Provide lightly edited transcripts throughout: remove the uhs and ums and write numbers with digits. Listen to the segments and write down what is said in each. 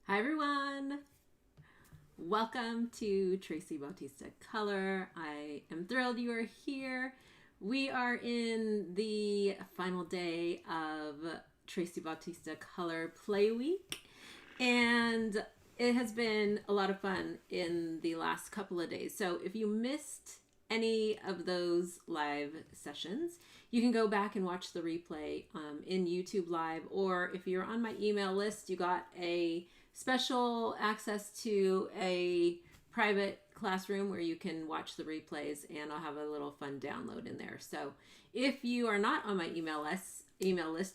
Hi everyone! Welcome to Traci Bautista Color. I am thrilled you are here. We are in the final day of Traci Bautista Color Play Week, and it has been a lot of fun in the last couple of days. So if you missed any of those live sessions, you can go back and watch the replay in YouTube Live, or if you're on my email list, you got a special access to a private classroom where you can watch the replays, and I'll have a little fun download in there. So if you are not on my email list,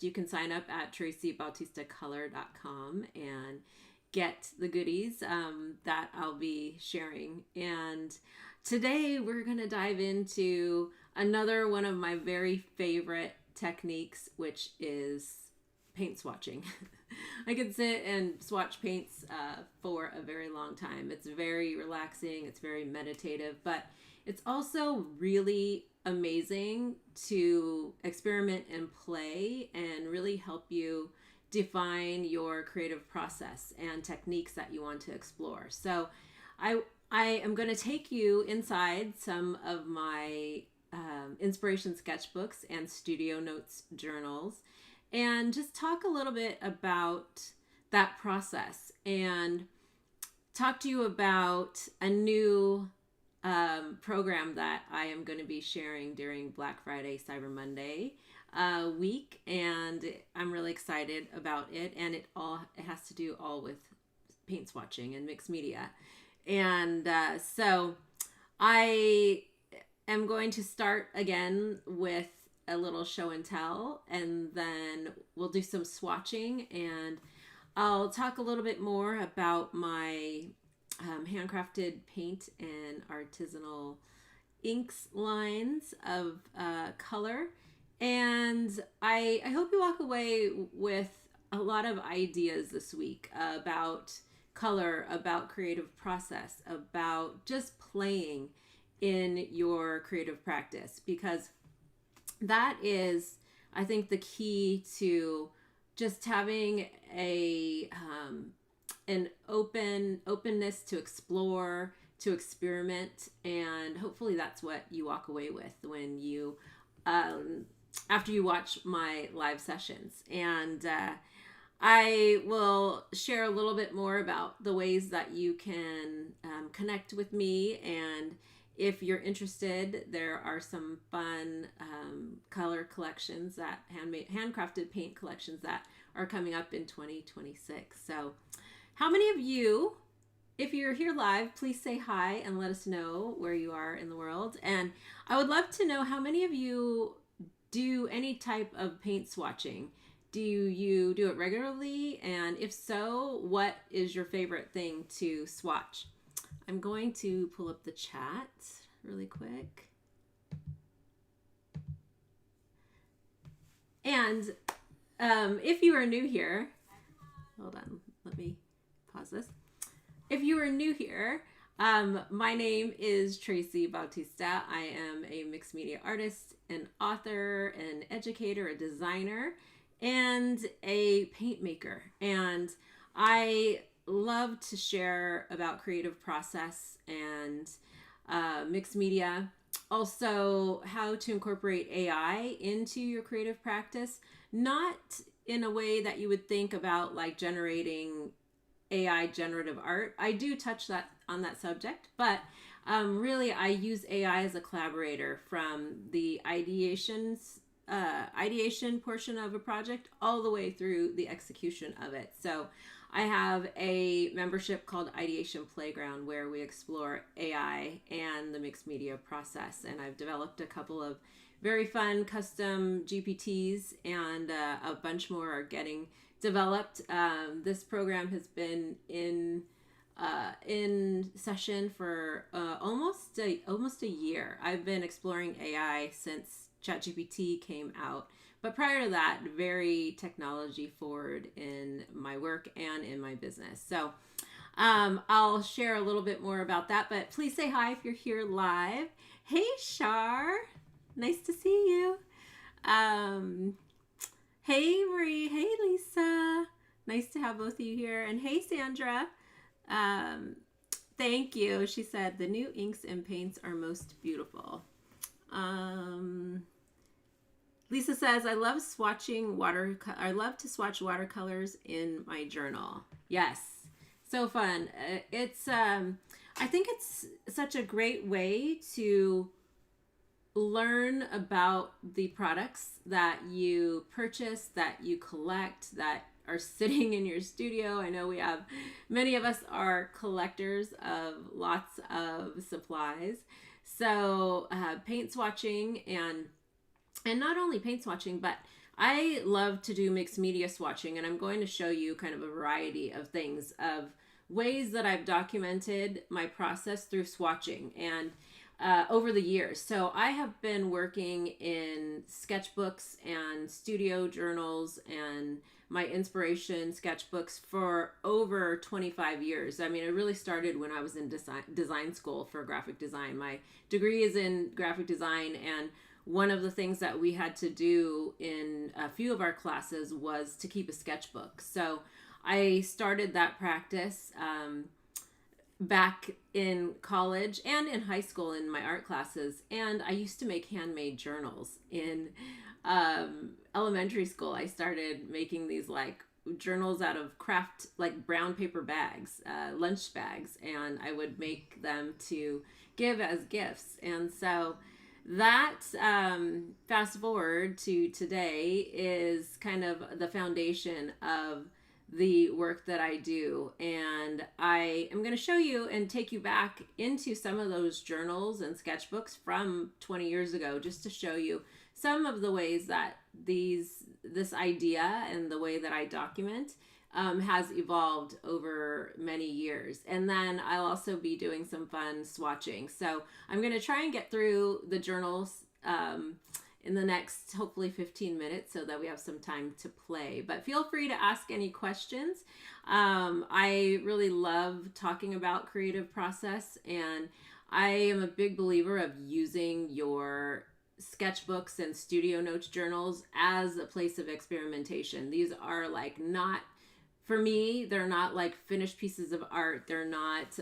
you can sign up at tracibautistacolor.com and get the goodies that I'll be sharing. And today we're going to dive into another one of my very favorite techniques, which is paint swatching. I could sit and swatch paints for a very long time. It's very relaxing, it's very meditative, but it's also really amazing to experiment and play and really help you define your creative process and techniques that you want to explore. So I am going to take you inside some of my inspiration sketchbooks and studio notes journals and just talk a little bit about that process and talk to you about a new program that I am going to be sharing during Black Friday, Cyber Monday week, and I'm really excited about it. And it has to do all with paint swatching and mixed media. And so I am going to start again with a little show and tell, and then we'll do some swatching, and I'll talk a little bit more about my handcrafted paint and artisanal inks lines of color. And I hope you walk away with a lot of ideas this week about color, about creative process, about just playing in your creative practice, because that is, I think, the key to just having an openness to explore, to experiment, and hopefully that's what you walk away with when you after you watch my live sessions. And I will share a little bit more about the ways that you can connect with me, and if you're interested, there are some fun color collections, that handcrafted paint collections that are coming up in 2026. So how many of you, if you're here live, please say hi and let us know where you are in the world. And I would love to know how many of you do any type of paint swatching. Do you do it regularly? And if so, what is your favorite thing to swatch? I'm going to pull up the chat really quick. And if you are new here, hold on, let me pause this. If you are new here, my name is Traci Bautista. I am a mixed media artist, an author, an educator, a designer, and a paint maker. And I love to share about creative process and mixed media. Also, how to incorporate AI into your creative practice, not in a way that you would think about like generating AI generative art. I do touch on that subject, but really I use AI as a collaborator from the ideation portion of a project all the way through the execution of it. So I have a membership called Ideation Playground where we explore AI and the mixed media process. And I've developed a couple of very fun custom GPTs, and a bunch more are getting developed. This program has been in session for almost a year. I've been exploring AI since ChatGPT came out. But prior to that, very technology forward in my work and in my business. So I'll share a little bit more about that, but please say hi if you're here live. Hey, Shar. Nice to see you. Hey, Marie. Hey, Lisa. Nice to have both of you here. And hey, Sandra. Um, Thank you. She said the new inks and paints are most beautiful. Lisa says, I love I love to swatch watercolors in my journal. Yes, so fun. I think it's such a great way to learn about the products that you purchase, that you collect, that are sitting in your studio. I know many of us are collectors of lots of supplies. So paint swatching and not only paint swatching, but I love to do mixed media swatching, and I'm going to show you kind of a variety of things, of ways that I've documented my process through swatching and over the years. So I have been working in sketchbooks and studio journals and my inspiration sketchbooks for over 25 years. I mean, it really started when I was in design school for graphic design. My degree is in graphic design, and one of the things that we had to do in a few of our classes was to keep a sketchbook. So I started that practice back in college and in high school in my art classes. And I used to make handmade journals in elementary school. I started making these like journals out of craft, like brown paper bags, lunch bags, and I would make them to give as gifts. And so that, fast forward to today, is kind of the foundation of the work that I do. And I am going to show you and take you back into some of those journals and sketchbooks from 20 years ago, just to show you some of the ways that this idea and the way that I document has evolved over many years. And then I'll also be doing some fun swatching. So I'm going to try and get through the journals in the next, hopefully 15 minutes, so that we have some time to play. But feel free to ask any questions. I really love talking about creative process, and I am a big believer of using your sketchbooks and studio notes journals as a place of experimentation. These are like not, for me, they're not like finished pieces of art. They're not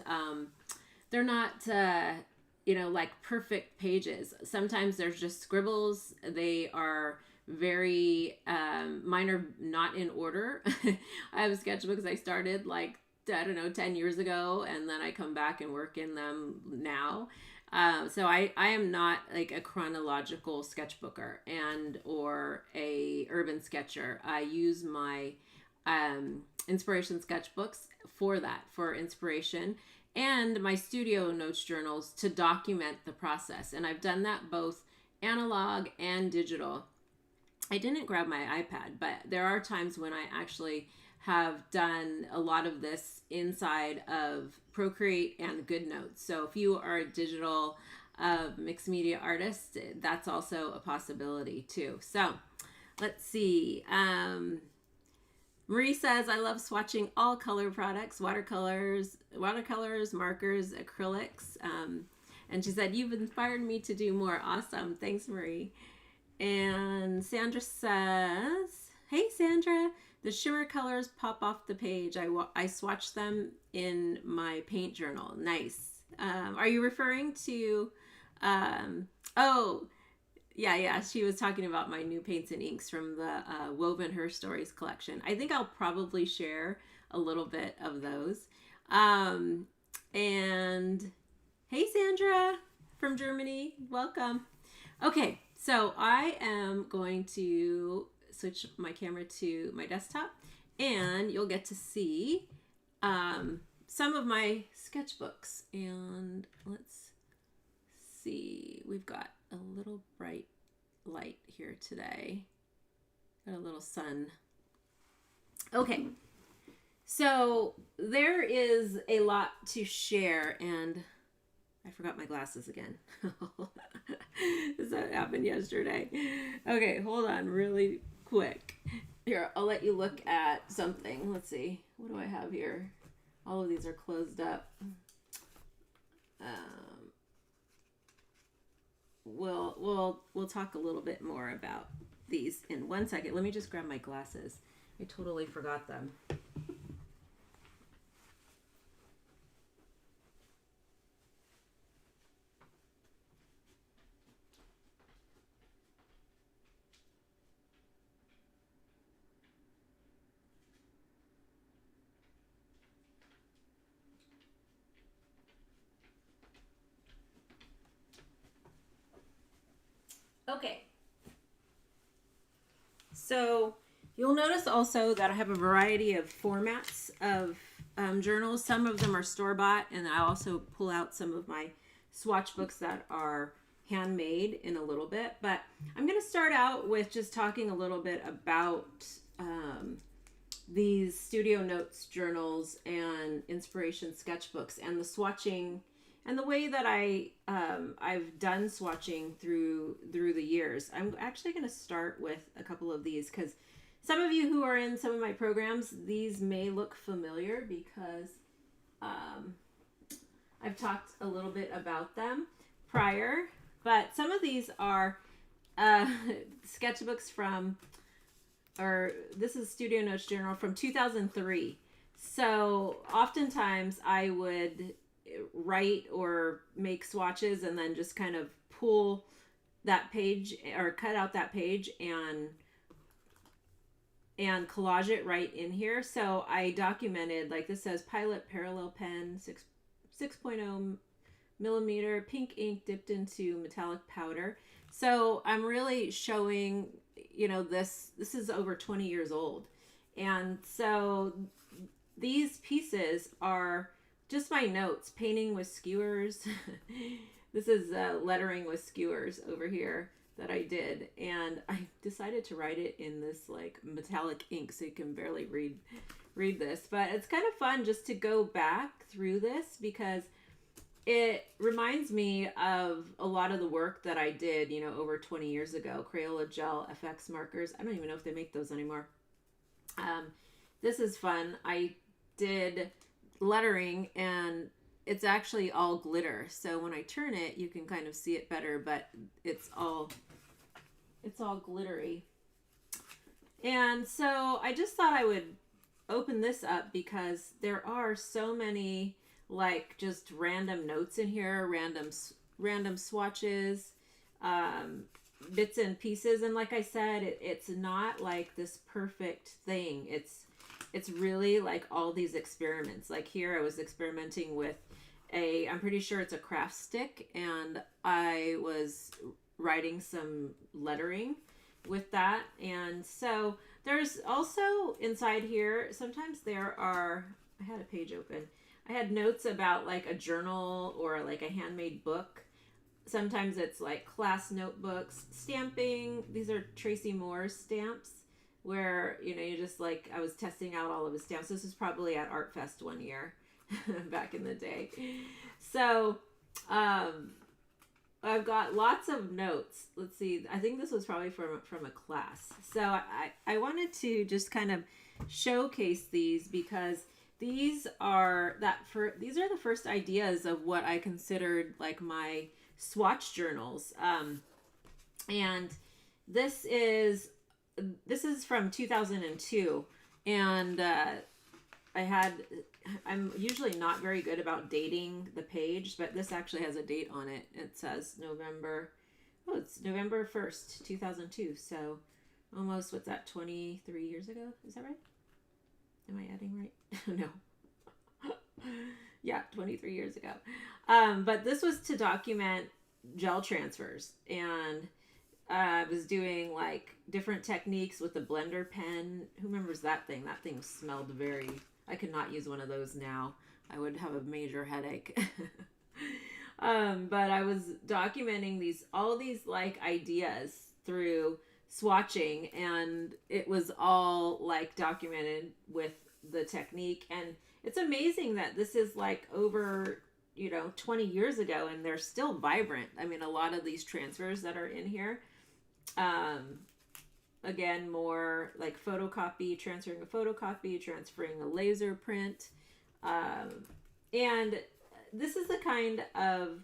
like perfect pages. Sometimes there's just scribbles. They are very, mine are not in order. I have sketchbooks I started like, I don't know, 10 years ago, and then I come back and work in them now. So I am not like a chronological sketchbooker or a urban sketcher. I use my inspiration sketchbooks for inspiration, and my studio notes journals to document the process. And I've done that both analog and digital. I didn't grab my iPad, but there are times when I actually have done a lot of this inside of Procreate and GoodNotes. So if you are a digital mixed media artist, that's also a possibility too. So let's see. Marie says, I love swatching all color products, watercolors, markers, acrylics. And she said, you've inspired me to do more. Awesome. Thanks, Marie. And Sandra says, hey, Sandra, the shimmer colors pop off the page. I swatch them in my paint journal. Nice. Are you referring to, yeah, she was talking about my new paints and inks from the Woven Her Stories collection. I think I'll probably share a little bit of those. And hey, Sandra from Germany, welcome. Okay, so I am going to switch my camera to my desktop, and you'll get to see some of my sketchbooks. And let's see, we've got a little bright light here today. Got a little sun. Okay, so there is a lot to share, and I forgot my glasses again. That happened yesterday. Okay, hold on really quick. Here, I'll let you look at something. Let's see. What do I have here? All of these are closed up. We'll talk a little bit more about these in 1 second. Let me just grab my glasses. I totally forgot them. Okay. So you'll notice also that I have a variety of formats of journals. Some of them are store-bought, and I also pull out some of my swatch books that are handmade in a little bit. But I'm going to start out with just talking a little bit about these studio notes journals and inspiration sketchbooks and the swatching and the way that I've done swatching through the years. I'm actually going to start with a couple of these because some of you who are in some of my programs, these may look familiar because I've talked a little bit about them prior, but some of these are sketchbooks from, or this is Studio Notes Journal from 2003. So oftentimes I would write or make swatches and then just kind of pull that page or cut out that page and collage it right in here. So I documented, like this says Pilot Parallel Pen, 6.0 millimeter, pink ink dipped into metallic powder. So I'm really showing, you know, this is over 20 years old. And so these pieces are just my notes, painting with skewers. This is lettering with skewers over here that I did. And I decided to write it in this like metallic ink so you can barely read this. But it's kind of fun just to go back through this because it reminds me of a lot of the work that I did, you know, over 20 years ago. Crayola gel FX markers. I don't even know if they make those anymore. This is fun. I did lettering and it's actually all glitter. So when I turn it, you can kind of see it better, but it's all glittery. And so I just thought I would open this up because there are so many like just random notes in here, random swatches, bits and pieces. And like I said, it's not like this perfect thing. It's really like all these experiments. Like here I was experimenting with I'm pretty sure it's a craft stick, and I was writing some lettering with that. And so there's also inside here, sometimes I had a page open. I had notes about like a journal or like a handmade book. Sometimes it's like class notebooks, stamping. These are Traci Moore's stamps where, you know, you just like, I was testing out all of his stamps. This was probably at Art Fest one year back in the day. So I've got lots of notes. Let's see. I think this was probably from a class. So I wanted to just kind of showcase these because these are the first ideas of what I considered like my swatch journals. And this is from 2002, and I'm usually not very good about dating the page, but this actually has a date on it. It says it's November 1st, 2002. So almost, what's that, 23 years ago? Is that right? Am I adding right? No. Yeah, 23 years ago. But this was to document gel transfers, and I was doing like different techniques with the blender pen. Who remembers that thing? That thing smelled I could not use one of those now. I would have a major headache. But I was documenting all these like ideas through swatching, and it was all like documented with the technique. And it's amazing that this is like over, 20 years ago, and they're still vibrant. I mean, a lot of these transfers that are in here, again, more like transferring a photocopy, transferring a laser print. And this is the kind of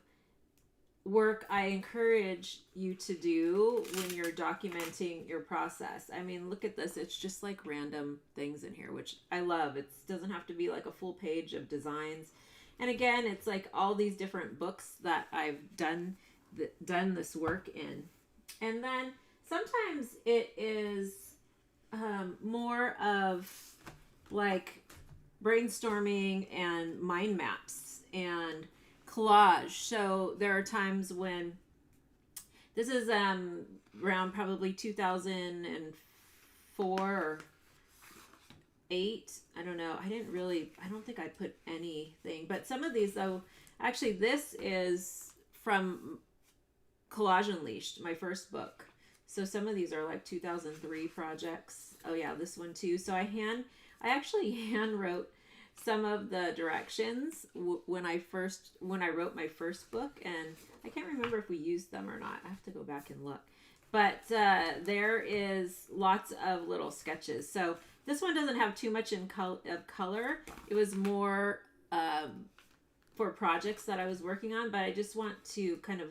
work I encourage you to do when you're documenting your process. I mean, look at this. It's just like random things in here, which I love. It doesn't have to be like a full page of designs. And again, it's like all these different books that I've done this work in. And then sometimes it is more of like brainstorming and mind maps and collage. So there are times when this is around probably 2004 or 8. I don't know. I don't think I put anything, but some of these though, actually this is from Collage Unleashed, my first book. So some of these are like 2003 projects. Oh yeah, this one too. So I actually hand wrote some of the directions when I wrote my first book, and I can't remember if we used them or not. I have to go back and look. But there is lots of little sketches. So this one doesn't have too much of color. It was more for projects that I was working on, but I just want to kind of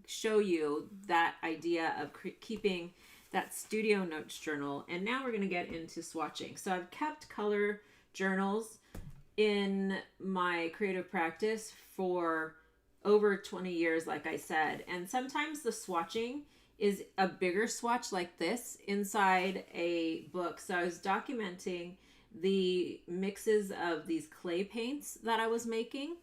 show you that idea of keeping that studio notes journal. And now we're going to get into swatching. So I've kept color journals in my creative practice for over 20 years, like I said. And sometimes the swatching is a bigger swatch like this inside a book. So I was documenting the mixes of these clay paints that I was making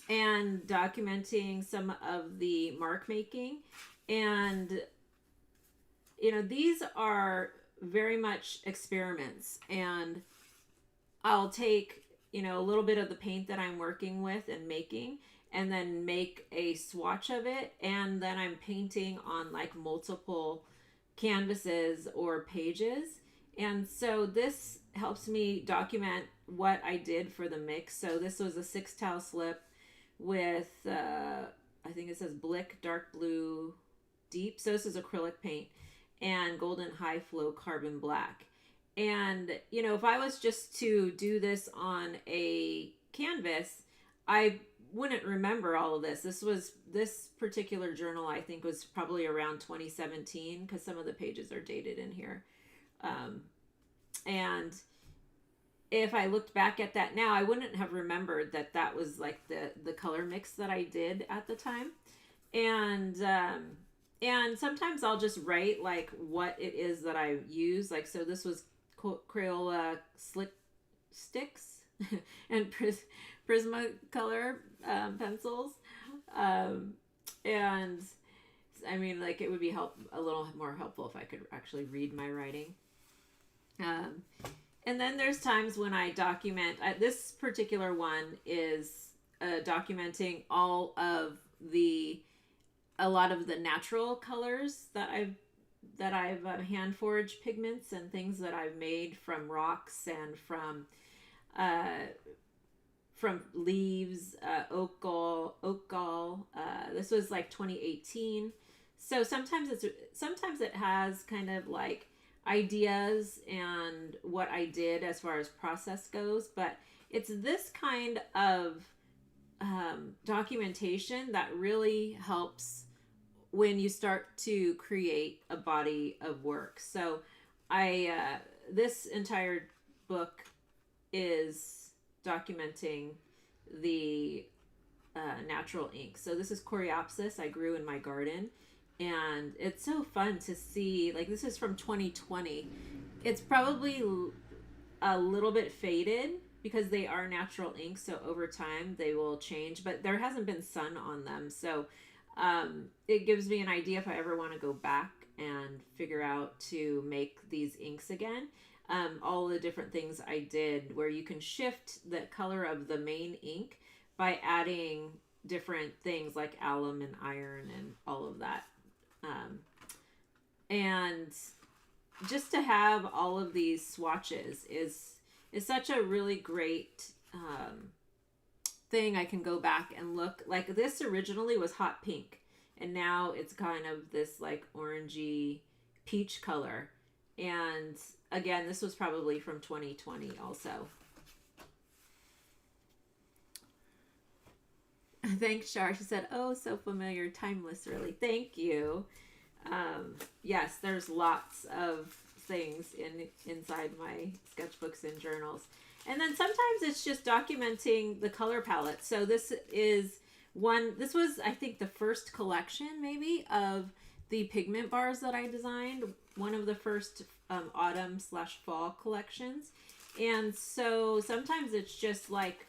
and documenting some of the mark making. And, you know, these are very much experiments, and I'll take, you know, a little bit of the paint that I'm working with and making, and then make a swatch of it. And then I'm painting on like multiple canvases or pages. And so this helps me document what I did for the mix. So this was a 6 tile slip with, I think it says Blick Dark Blue Deep. So this is acrylic paint, and Golden High Flow Carbon Black. And, you know, if I was just to do this on a canvas, I wouldn't remember all of this. This particular journal, I think, was probably around 2017, because some of the pages are dated in here. And if I looked back at that now, I wouldn't have remembered that that was like the color mix that I did at the time. And sometimes I'll just write like what it is that I use. Like, so this was Crayola Slick Sticks and Prismacolor pencils. And I mean, like, it would be a little more helpful if I could actually read my writing. And then there's times when I document. This particular one is documenting a lot of the natural colors that I've hand forged pigments and things that I've made from rocks and from leaves, oak gall. This was like 2018. So sometimes it has kind of like ideas and what I did as far as process goes, but it's this kind of documentation that really helps when you start to create a body of work. So this entire book is documenting the natural ink. So this is Coreopsis I grew in my garden, and it's so fun to see. Like, this is from 2020. It's probably a little bit faded because they are natural inks, so over time they will change, but there hasn't been sun on them. So it gives me an idea if I ever want to go back and figure out to make these inks again. All the different things I did where you can shift the color of the main ink by adding different things like alum and iron and all of that. And just to have all of these swatches is such a really great thing. I can go back and look. Like, this originally was hot pink, and now it's kind of this like orangey peach color. And again, this was probably from 2020 also. Thanks, Shar. She said, oh, so familiar, timeless, really. Thank you. Yes, there's lots of things inside my sketchbooks and journals. And then sometimes it's just documenting the color palette. So this was, I think, the first collection maybe of the pigment bars that I designed, one of the first autumn/fall collections. And so sometimes it's just like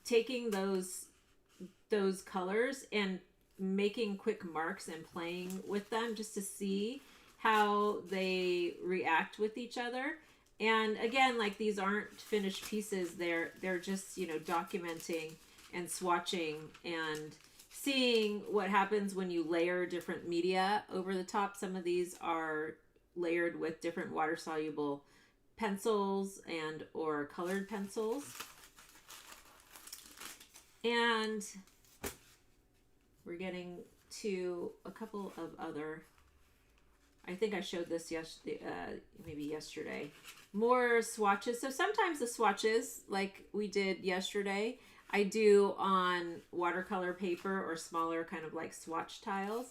taking those colors and making quick marks and playing with them just to see how they react with each other. And again, like, these aren't finished pieces. They're just, documenting and swatching and seeing what happens when you layer different media over the top. Some of these are layered with different water soluble pencils and or colored pencils. And we're getting to a couple of other, I think I showed this maybe yesterday, more swatches. So sometimes the swatches, like we did yesterday, I do on watercolor paper or smaller kind of like swatch tiles.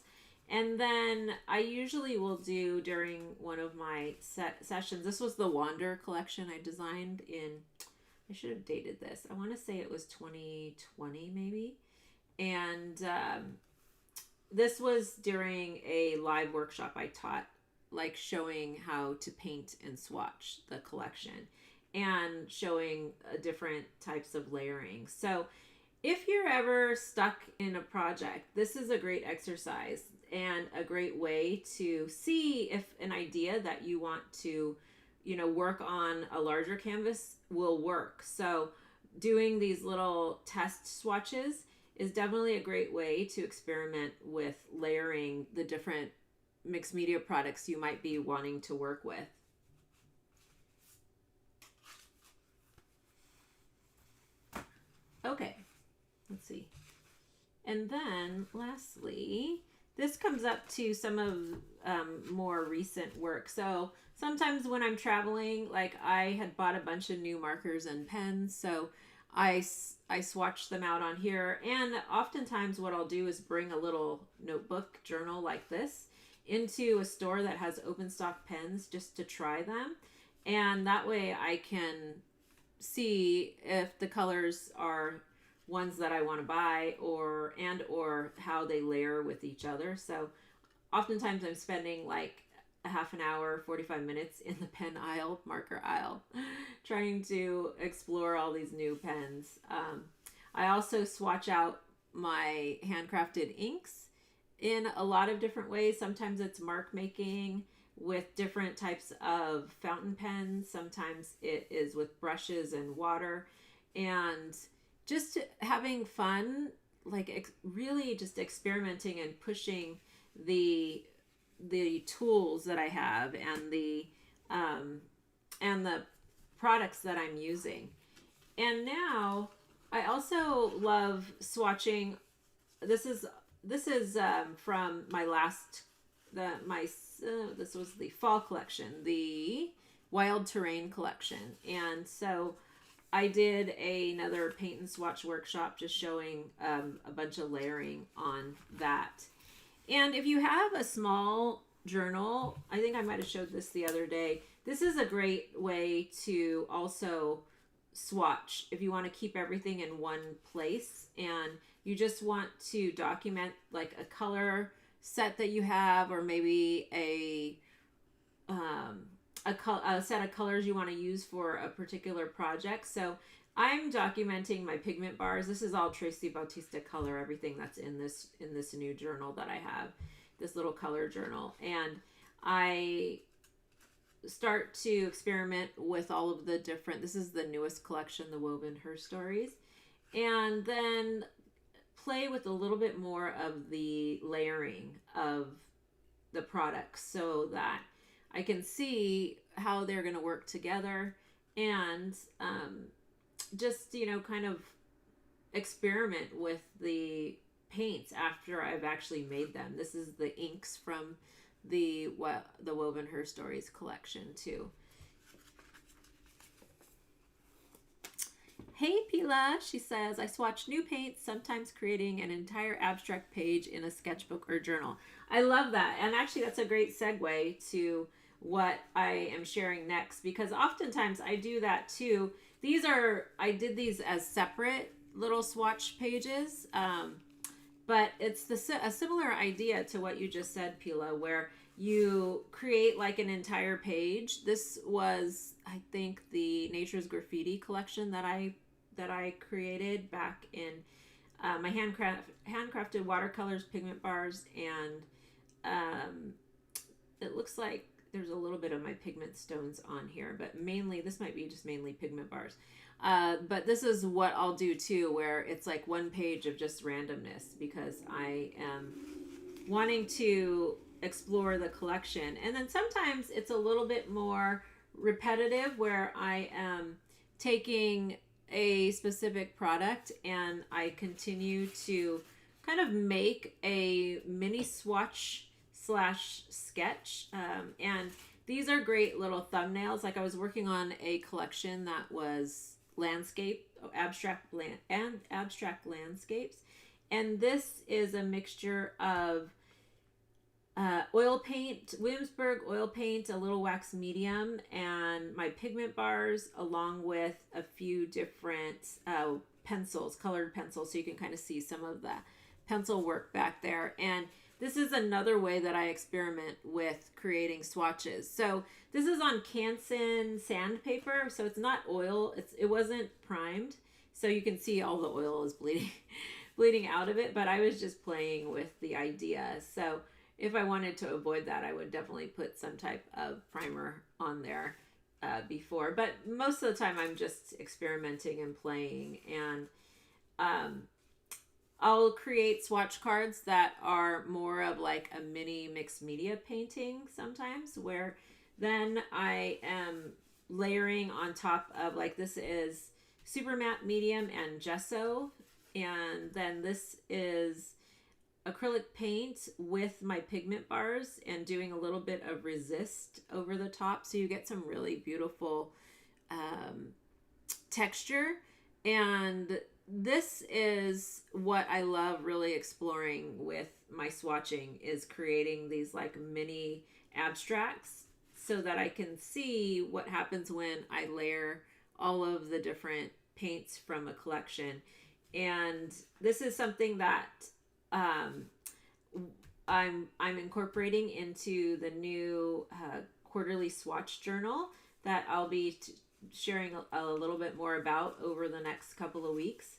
And then I usually will do during one of my sessions, this was the Wander collection I designed in, I should have dated this. I want to say it was 2020 maybe. And this was during a live workshop I taught, like showing how to paint and swatch the collection and showing different types of layering. So if you're ever stuck in a project, this is a great exercise and a great way to see if an idea that you want to, work on a larger canvas will work. So doing these little test swatches is definitely a great way to experiment with layering the different mixed media products you might be wanting to work with. Okay, let's see. And then lastly, this comes up to some of more recent work. So sometimes when I'm traveling, like I had bought a bunch of new markers and pens, so I swatch them out on here. And oftentimes what I'll do is bring a little notebook journal like this into a store that has open stock pens just to try them. And that way I can see if the colors are ones that I want to buy or how they layer with each other. So oftentimes I'm spending like a half an hour, 45 minutes in the pen aisle, marker aisle, trying to explore all these new pens. I also swatch out my handcrafted inks in a lot of different ways. Sometimes it's mark making with different types of fountain pens. Sometimes it is with brushes and water, and just having fun, like really just experimenting and pushing the tools that I have and the products that I'm using. And now I also love swatching. This is from my last this was the fall collection, the Wild Terrain collection. And so I did another paint and swatch workshop just showing a bunch of layering on that. And if you have a small journal, I think I might have showed this the other day, this is a great way to also swatch if you want to keep everything in one place and you just want to document like a color set that you have, or maybe a set of colors you want to use for a particular project. So I'm documenting my pigment bars. This is all Traci Bautista color, everything that's in this new journal that I have, this little color journal. And I start to experiment with all of the different, this is the newest collection, the Woven Her Stories, and then play with a little bit more of the layering of the products so that I can see how they're going to work together and just, kind of experiment with the paints after I've actually made them. This is the inks from the Woven Her Stories collection too. Hey Pila, she says, I swatch new paints, sometimes creating an entire abstract page in a sketchbook or journal. I love that. And actually, that's a great segue to what I am sharing next, because oftentimes I do that too. I did these as separate little swatch pages, but it's a similar idea to what you just said, Pila, where you create like an entire page. This was, I think, the Nature's Graffiti collection that I created back in my handcrafted watercolors, pigment bars, and it looks like there's a little bit of my pigment stones on here, but mainly this might be just mainly pigment bars. But this is what I'll do too, where it's like one page of just randomness, because I am wanting to explore the collection. And then sometimes it's a little bit more repetitive, where I am taking a specific product and I continue to kind of make a mini swatch / sketch. And these are great little thumbnails. Like I was working on a collection that was abstract landscapes. And this is a mixture of oil paint, Williamsburg oil paint, a little wax medium, and my pigment bars, along with a few different pencils, colored pencils, so you can kind of see some of the pencil work back there. And this is another way that I experiment with creating swatches. So this is on Canson sandpaper, so it's not oil. It wasn't primed, so you can see all the oil is bleeding out of it. But I was just playing with the idea. So if I wanted to avoid that, I would definitely put some type of primer on there before. But most of the time, I'm just experimenting and playing. And I'll create swatch cards that are more of like a mini mixed media painting sometimes, where then I am layering on top of, like, this is super matte medium and gesso. And then this is acrylic paint with my pigment bars and doing a little bit of resist over the top, so you get some really beautiful texture. And this is what I love really exploring with my swatching, is creating these like mini abstracts so that I can see what happens when I layer all of the different paints from a collection. And this is something that I'm incorporating into the new Quarterly Swatch Journal that I'll be sharing a little bit more about over the next couple of weeks,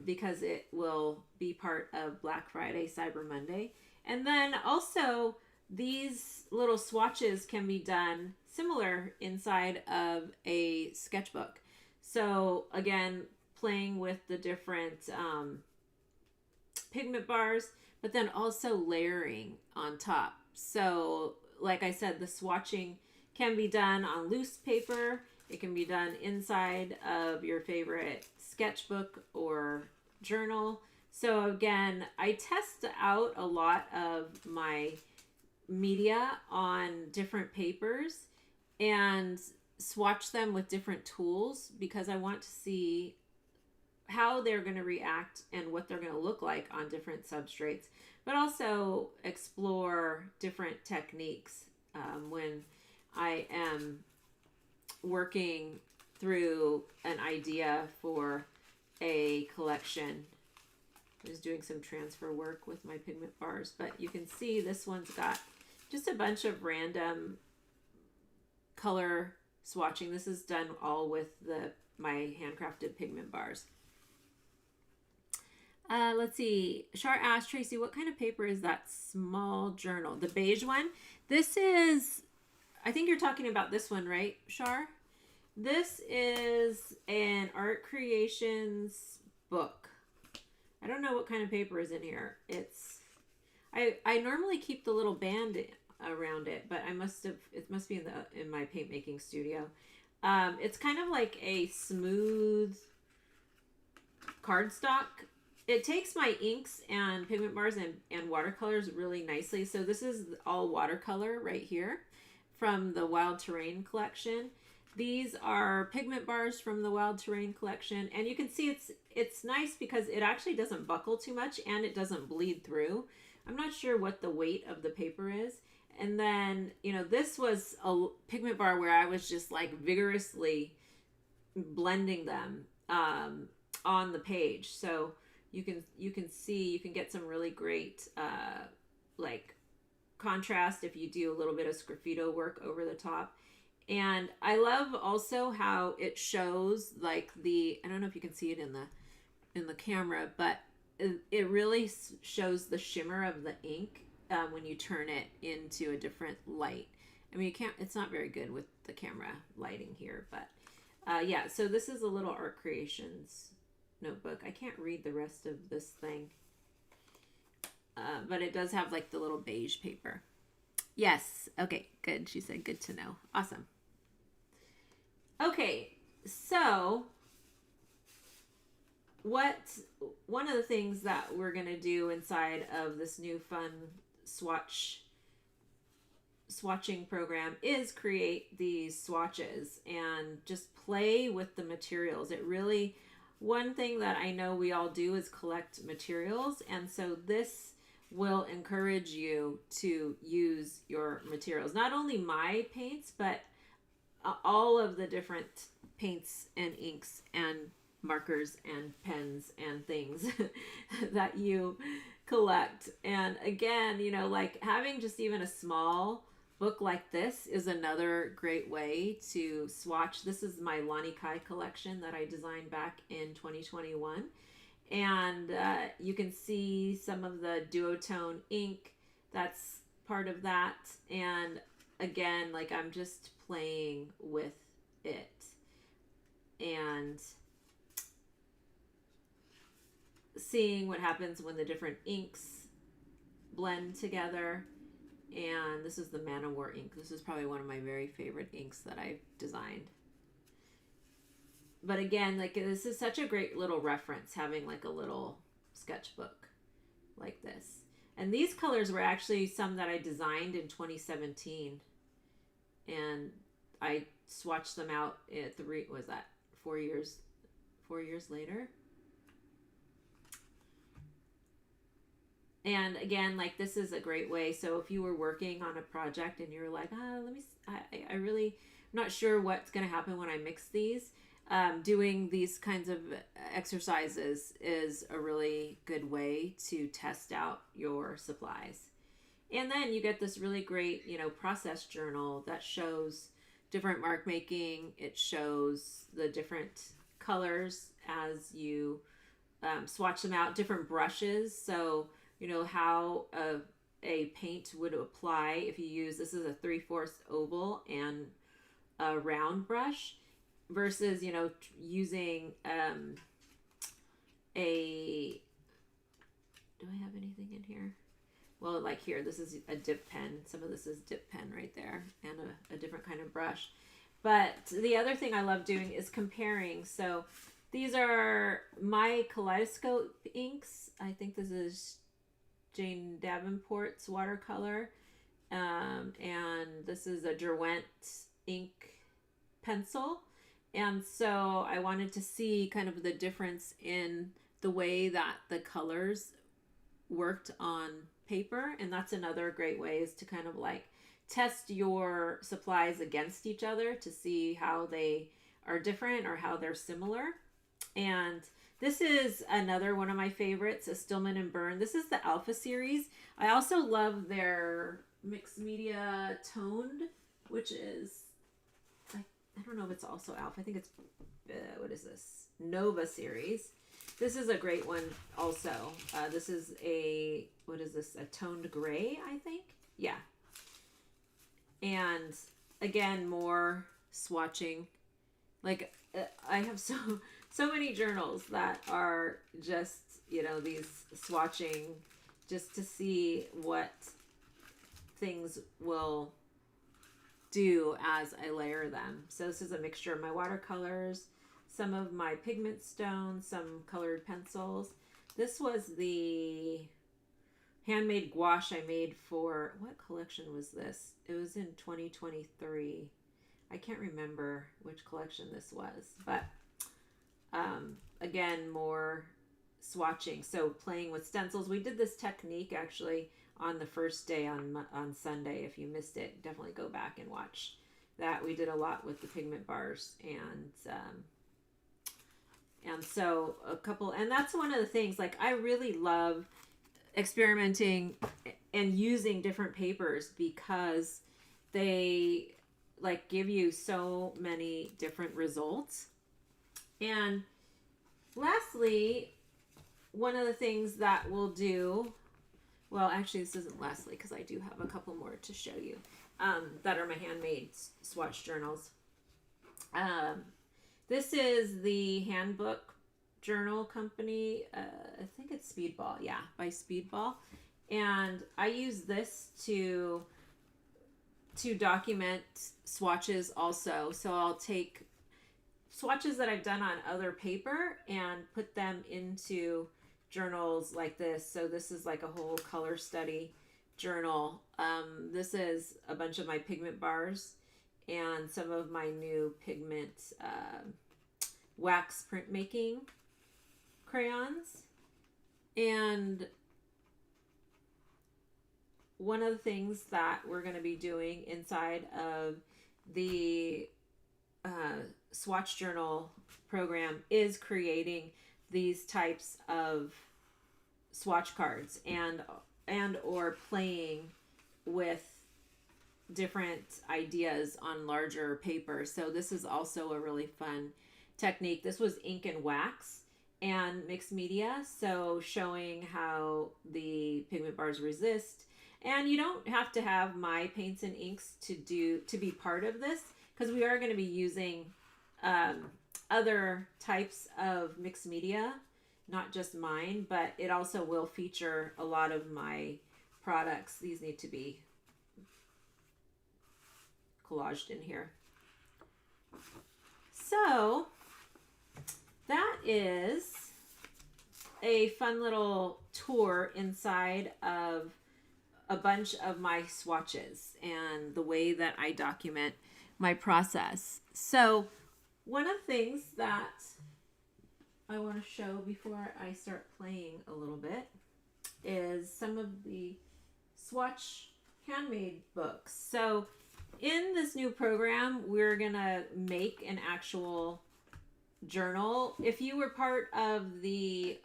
because it will be part of Black Friday, Cyber Monday. And then also these little swatches can be done similar inside of a sketchbook. So again, playing with the different pigment bars, but then also layering on top. So like I said, the swatching can be done on loose paper. It can be done inside of your favorite sketchbook or journal. So again, I test out a lot of my media on different papers and swatch them with different tools, because I want to see how they're going to react and what they're going to look like on different substrates, but also explore different techniques when I am working through an idea for a collection. I was doing some transfer work with my pigment bars, but you can see this one's got just a bunch of random color swatching. This is done all with my handcrafted pigment bars. Let's see. Shar asked, Tracy, what kind of paper is that small journal? The beige one? This is, I think you're talking about this one, right, Shar? This is an Art Creations book. I don't know what kind of paper is in here. I normally keep the little band around it, but it must be in my paint making studio. It's kind of like a smooth cardstock. It takes my inks and pigment bars and watercolors really nicely. So this is all watercolor right here from the Wild Terrain collection. These are pigment bars from the Wild Terrain collection, and you can see it's nice because it actually doesn't buckle too much and it doesn't bleed through. I'm not sure what the weight of the paper is. And then, this was a pigment bar where I was just like vigorously blending them on the page. So you can see, you can get some really great like contrast if you do a little bit of sgraffito work over the top. And I love also how it shows like I don't know if you can see it in the camera, but it really shows the shimmer of the ink when you turn it into a different light. I mean, it's not very good with the camera lighting here, but yeah, so this is a little Art Creations notebook. I can't read the rest of this thing, but it does have like the little beige paper. Yes, okay, good. She said good to know. Awesome. Okay, so one of the things that we're going to do inside of this new fun swatching program is create these swatches and just play with the materials. One thing that I know we all do is collect materials, and so this will encourage you to use your materials. Not only my paints, but all of the different paints and inks and markers and pens and things that you collect. And again, like having just even a small book like this is another great way to swatch. This is my Lani Kai collection that I designed back in 2021. And you can see some of the duotone ink that's part of that. And again, like I'm just playing with it and seeing what happens when the different inks blend together. And this is the Man of War ink. This is probably one of my very favorite inks that I've designed. But again, like this is such a great little reference, having like a little sketchbook like this. And these colors were actually some that I designed in 2017. And I swatched them out at 4 years later. And again, like this is a great way. So if you were working on a project and you're like, I really, I'm not sure what's going to happen when I mix these. Doing these kinds of exercises is a really good way to test out your supplies. And then you get this really great, process journal that shows different mark making. It shows the different colors as you swatch them out, different brushes. So, how a paint would apply if you use, this is a 3/4 oval and a round brush versus, using do I have anything in here? Well, like here, this is a dip pen. Some of this is dip pen right there and a different kind of brush. But the other thing I love doing is comparing. So these are my Kaleidoscope inks. I think this is Jane Davenport's watercolor. And this is a Derwent ink pencil. And so I wanted to see kind of the difference in the way that the colors worked on paper. And that's another great way, is to kind of like test your supplies against each other to see how they are different or how they're similar. And this is another one of my favorites, a Stillman and Byrne. This is the Alpha series. I also love their mixed media toned, which is, I don't know if it's also Alpha. I think it's, what is this? Nova series. This is a great one also. This is a, what is this? A toned gray, I think. Yeah. And again, more swatching. Like I have so many journals that are just, these swatching just to see what things will do as I layer them. So this is a mixture of my watercolors, some of my pigment stones, some colored pencils. This was the handmade gouache I made for, what collection was this? It was in 2023. I can't remember which collection this was, but again, more swatching. So playing with stencils. We did this technique actually on the first day on Sunday. If you missed it, definitely go back and watch that. We did a lot with the pigment bars, and so a couple, and that's one of the things, like, I really love experimenting and using different papers because they like give you so many different results. And lastly, one of the things that we'll do, well, actually this isn't lastly because I do have a couple more to show you that are my handmade swatch journals. This is the Handbook Journal Company. I think it's Speedball. Yeah, by Speedball. And I use this to document swatches also. So I'll take swatches that I've done on other paper and put them into journals like this. So this is like a whole color study journal. This is a bunch of my pigment bars and some of my new pigment wax printmaking crayons. And one of the things that we're going to be doing inside of the Swatch Journal program is creating these types of swatch cards and or playing with different ideas on larger paper. So this is also a really fun technique. This was ink and wax and mixed media, so showing how the pigment bars resist. And you don't have to have my paints and inks to be part of this, because we are going to be using other types of mixed media, not just mine, but it also will feature a lot of my products. These need to be collaged in here. So that is a fun little tour inside of a bunch of my swatches and the way that I document my process. So one of the things that I want to show before I start playing a little bit is some of the swatch handmade books. So in this new program, we're gonna make an actual journal. If you were part of the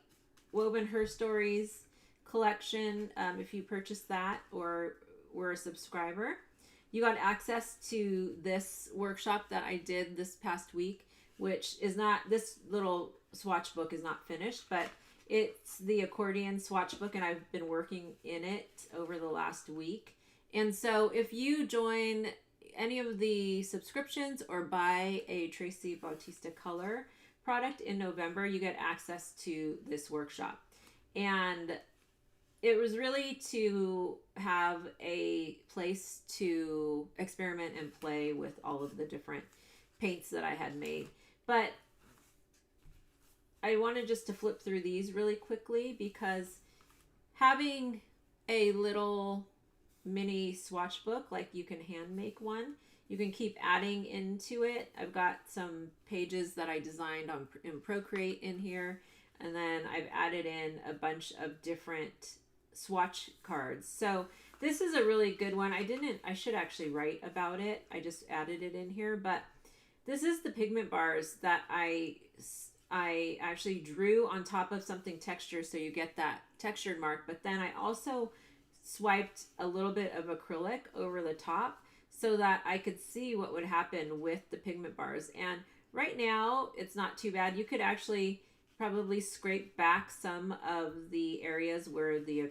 Woven Her Stories collection, if you purchased that or were a subscriber, you got access to this workshop that I did this past week, which is not, this little swatch book is not finished, but it's the accordion swatch book, and I've been working in it over the last week. And so if you join any of the subscriptions or buy a Traci Bautista color product in November, you get access to this workshop. And it was really to have a place to experiment and play with all of the different paints that I had made. But I wanted just to flip through these really quickly, because having a little mini swatch book, like you can hand make one, you can keep adding into it. I've got some pages that I designed in Procreate in here, and then I've added in a bunch of different swatch cards. So this is a really good one. I should actually write about it. I just added it in here, but this is the pigment bars that I actually drew on top of something textured, so you get that textured mark, but then I also swiped a little bit of acrylic over the top so that I could see what would happen with the pigment bars. And right now it's not too bad. You could actually probably scrape back some of the areas where the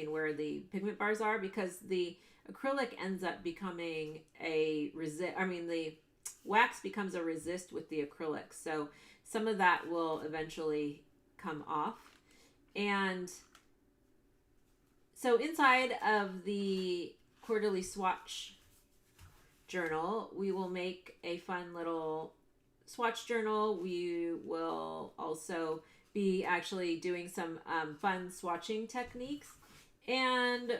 where the pigment bars are, because the acrylic ends up becoming the wax becomes a resist with the acrylic. So some of that will eventually come off. And so inside of the Quarterly Swatch Journal, we will make a fun little swatch journal. We will also be actually doing some fun swatching techniques, and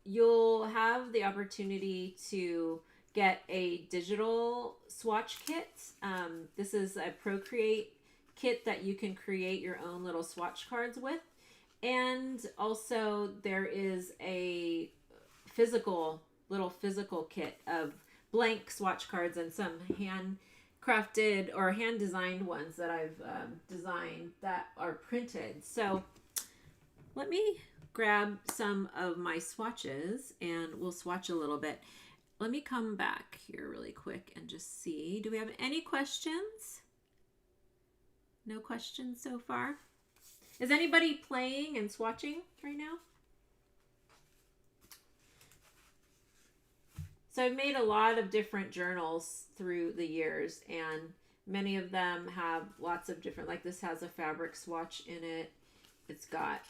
you'll have the opportunity to get a digital swatch kit. This is a Procreate kit that you can create your own little swatch cards with. And also there is a little physical kit of blank swatch cards and some handcrafted or hand designed ones that I've designed that are printed. So let me grab some of my swatches and we'll swatch a little bit. Let me come back here really quick and just see. Do we have any questions? No questions so far? Is anybody playing and swatching right now? So I've made a lot of different journals through the years, and many of them have lots of different, like this has a fabric swatch in it. It's got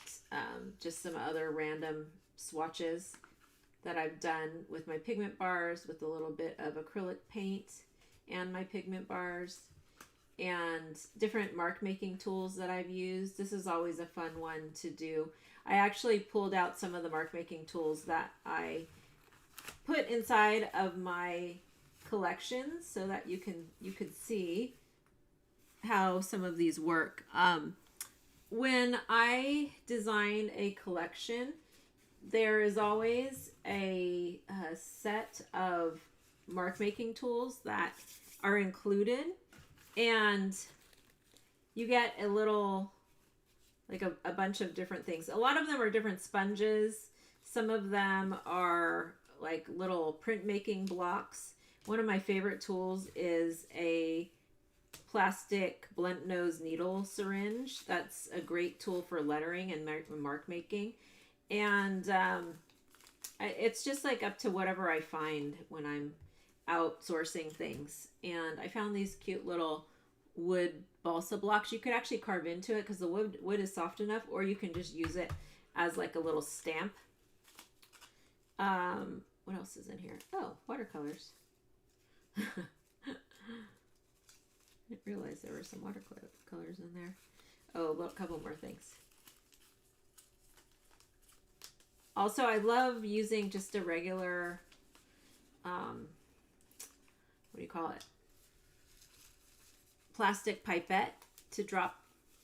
just some other random swatches that I've done with my pigment bars with a little bit of acrylic paint and my pigment bars, and different mark making tools that I've used. This is always a fun one to do. I actually pulled out some of the mark making tools that I put inside of my collection so that you could see how some of these work. When I design a collection, there is always a set of mark making tools that are included, and you get a little, like a bunch of different things. A lot of them are different sponges. Some of them are like little printmaking blocks. One of my favorite tools is a plastic blunt nose needle syringe. That's a great tool for lettering and mark making. And it's just like up to whatever I find when I'm outsourcing things. And I found these cute little wood balsa blocks. You could actually carve into it because the wood is soft enough, or you can just use it as like a little stamp. What else is in here? Oh, watercolors. I didn't realize there were some watercolors in there. Oh, a couple more things. Also, I love using just a regular, what do you call it? Plastic pipette to drop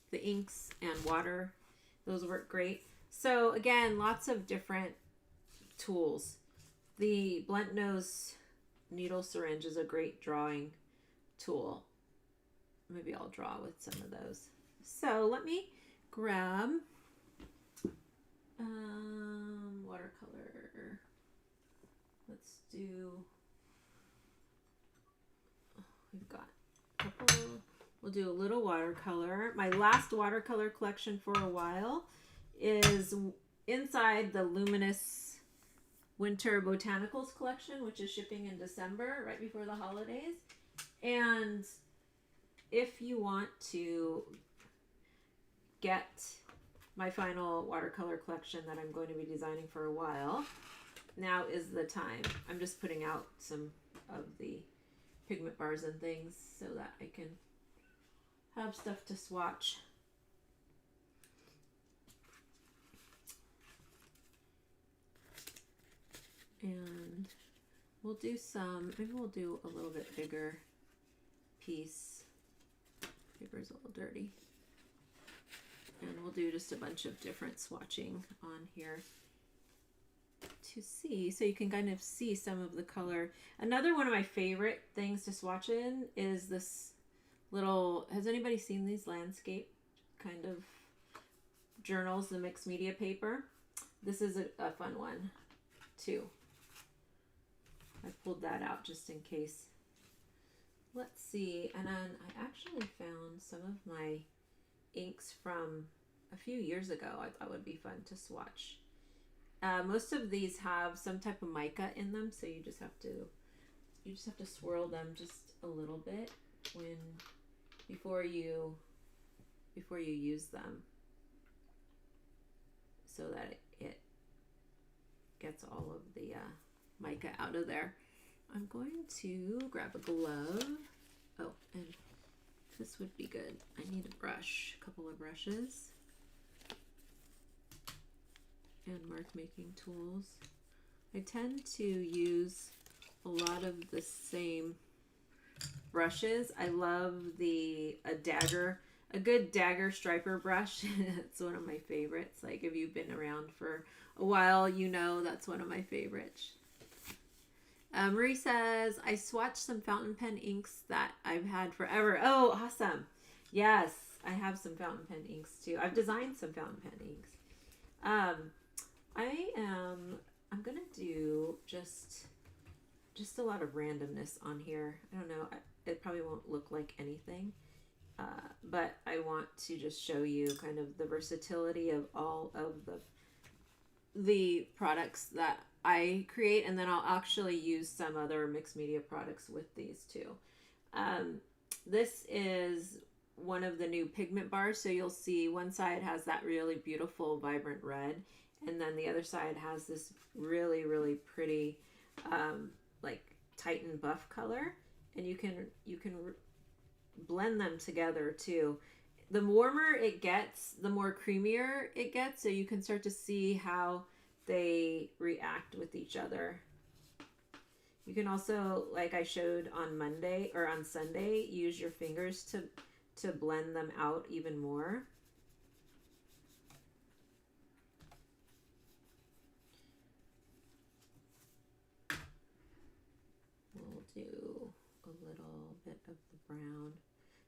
the inks and water. Those work great. So again, lots of different tools. The blunt nose needle syringe is a great drawing tool. Maybe I'll draw with some of those. So let me grab watercolor. Let's do, we've got a couple, we'll do a little watercolor. My last watercolor collection for a while is inside the Luminous Winter Botanicals collection, which is shipping in December, right before the holidays. And if you want to get my final watercolor collection that I'm going to be designing for a while, now is the time. I'm just putting out some of the pigment bars and things so that I can have stuff to swatch. And we'll do some, maybe we'll do a little bit bigger piece. Paper's a little dirty. And we'll do just a bunch of different swatching on here to see, so you can kind of see some of the color. Another one of my favorite things to swatch in is this little, has anybody seen these landscape kind of journals, the mixed media paper? This is a fun one too. I pulled that out just in case. Let's see, and then I actually found some of my inks from a few years ago. I thought would be fun to swatch. Most of these have some type of mica in them, so you just have to swirl them just a little bit before you use them, so that it gets all of the mica out of there. I'm going to grab a glove. Oh, and this would be good. I need a brush, a couple of brushes, and mark making tools. I tend to use a lot of the same brushes. I love a good dagger striper brush. It's one of my favorites. Like if you've been around for a while, you know that's one of my favorites. Marie says, I swatched some fountain pen inks that I've had forever. Oh, awesome. Yes, I have some fountain pen inks too. I've designed some fountain pen inks. I'm going to do just a lot of randomness on here. I don't know. It probably won't look like anything. But I want to just show you kind of the versatility of all of the products that I create, and then I'll actually use some other mixed media products with these too. This is one of the new pigment bars, so you'll see one side has that really beautiful vibrant red, and then the other side has this really, really pretty like Titan buff color, and you can blend them together too. The warmer it gets, the more creamier it gets, so you can start to see how they react with each other. You can also, like I showed on Monday or on Sunday, use your fingers to blend them out even more. We'll do a little bit of the brown.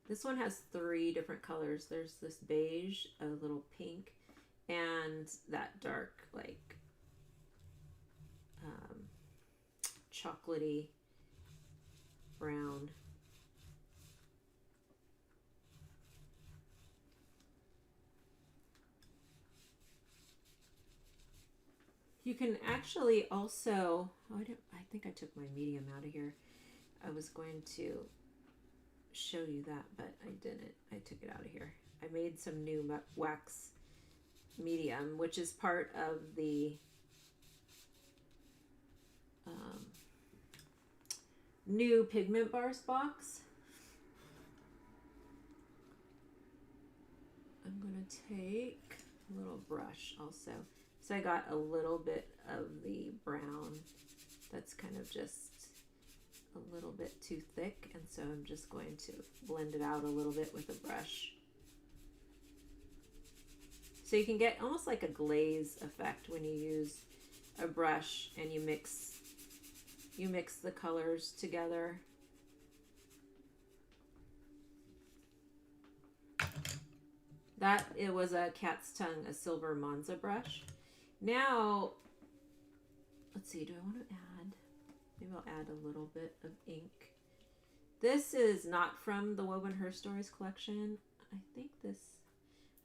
This one has 3 different colors. There's this beige, a little pink, and that dark, like chocolatey brown. You can actually also, I think I took my medium out of here. I was going to show you that, but I didn't. I took it out of here. I made some new wax medium, which is part of the new pigment bars box. I'm gonna take a little brush also. So I got a little bit of the brown that's kind of just a little bit too thick, and so I'm just going to blend it out a little bit with a brush. So you can get almost like a glaze effect when you use a brush and you mix the colors together. That, it was a Cat's Tongue, a silver Monza brush. Now, let's see, do I want to add, maybe I'll add a little bit of ink. This is not from the Woven Her Stories collection. I think this,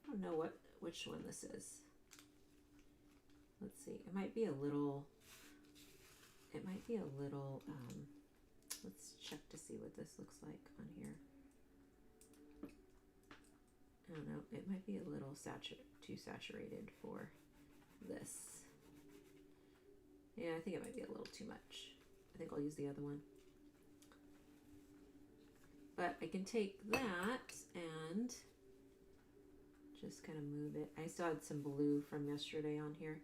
I don't know which one this is. Let's see, it might be a little, let's check to see what this looks like on here. I don't know, it might be a little too saturated for this. Yeah, I think it might be a little too much. I think I'll use the other one. But I can take that and just kind of move it. I still had some blue from yesterday on here.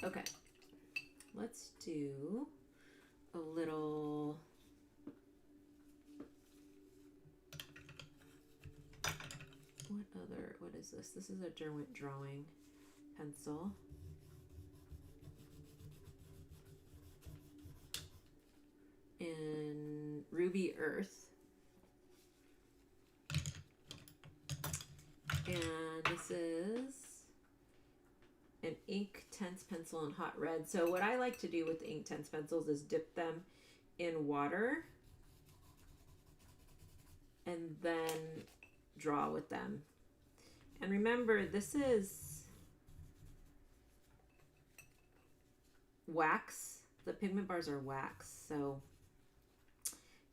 Okay, let's do a little, what is this? This is a Derwent drawing pencil. In Ruby Earth. And this is an ink tense pencil in hot red. So what I like to do with ink tense pencils is dip them in water and then draw with them. And remember, this is wax. The pigment bars are wax, so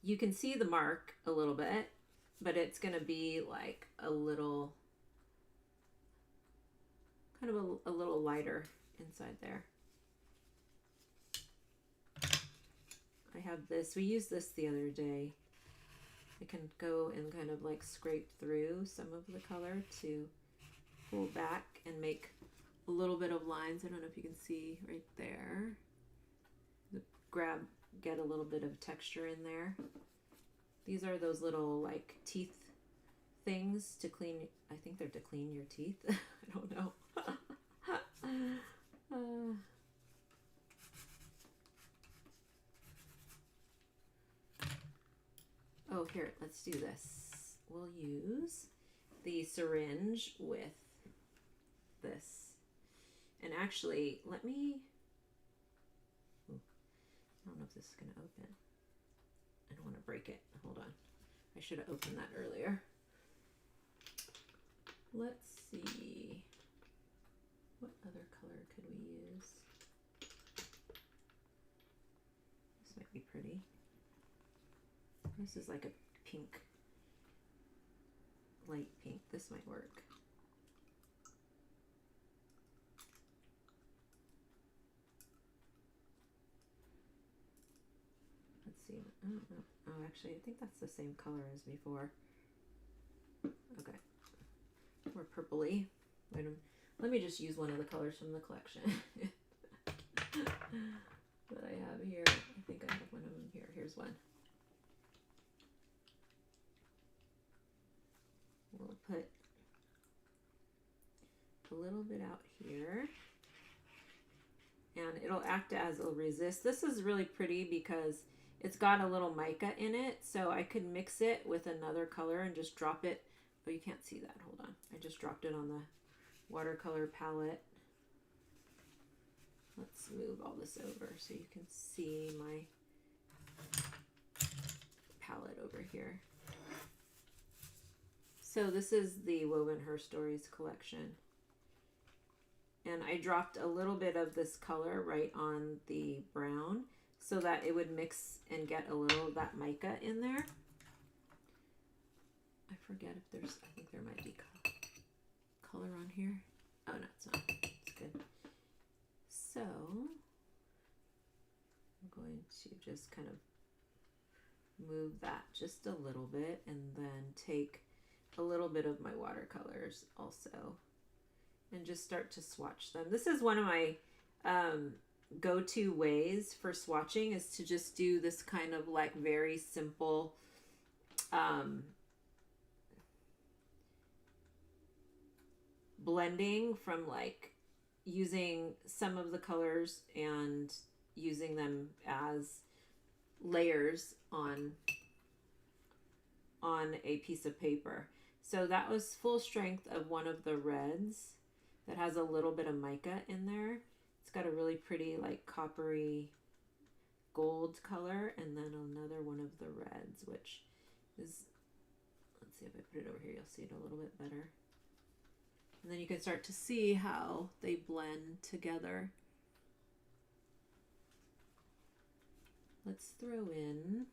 you can see the mark a little bit, but it's going to be like a little, kind of a little lighter inside there. I have this, we used this the other day. I can go and kind of like scrape through some of the color to pull back and make a little bit of lines. I don't know if you can see right there. Get a little bit of texture in there. These are those little like teeth things to clean. I think they're to clean your teeth. I don't know. Oh, here, let's do this. We'll use the syringe with this. And actually, let me, I don't know if this is going to open. I don't want to break it. Hold on. I should have opened that earlier. Let's see. What other color could we use? This might be pretty. This is like a pink, light pink. This might work. Let's see. I don't know. Oh, actually, I think that's the same color as before. Okay. More purpley. Wait a minute. Let me just use one of the colors from the collection that I have here. I think I have one of them here. Here's one. We'll put a little bit out here, and it'll act as a resist. This is really pretty because it's got a little mica in it, so I could mix it with another color and just drop it. Oh, you can't see that. Hold on. I just dropped it on the watercolor palette. Let's move all this over so you can see my palette over here. So this is the Woven Her Stories collection. And I dropped a little bit of this color right on the brown so that it would mix and get a little of that mica in there. I forget if there's, I think there might be color on here. Oh, no, it's not. It's good. So I'm going to just kind of move that just a little bit and then take a little bit of my watercolors also and just start to swatch them. This is one of my go-to ways for swatching, is to just do this kind of like very simple blending from like using some of the colors and using them as layers on a piece of paper. So that was full strength of one of the reds that has a little bit of mica in there. It's got a really pretty like coppery gold color, and then another one of the reds, which is, let's see if I put it over here, you'll see it a little bit better. And then you can start to see how they blend together. Let's throw in,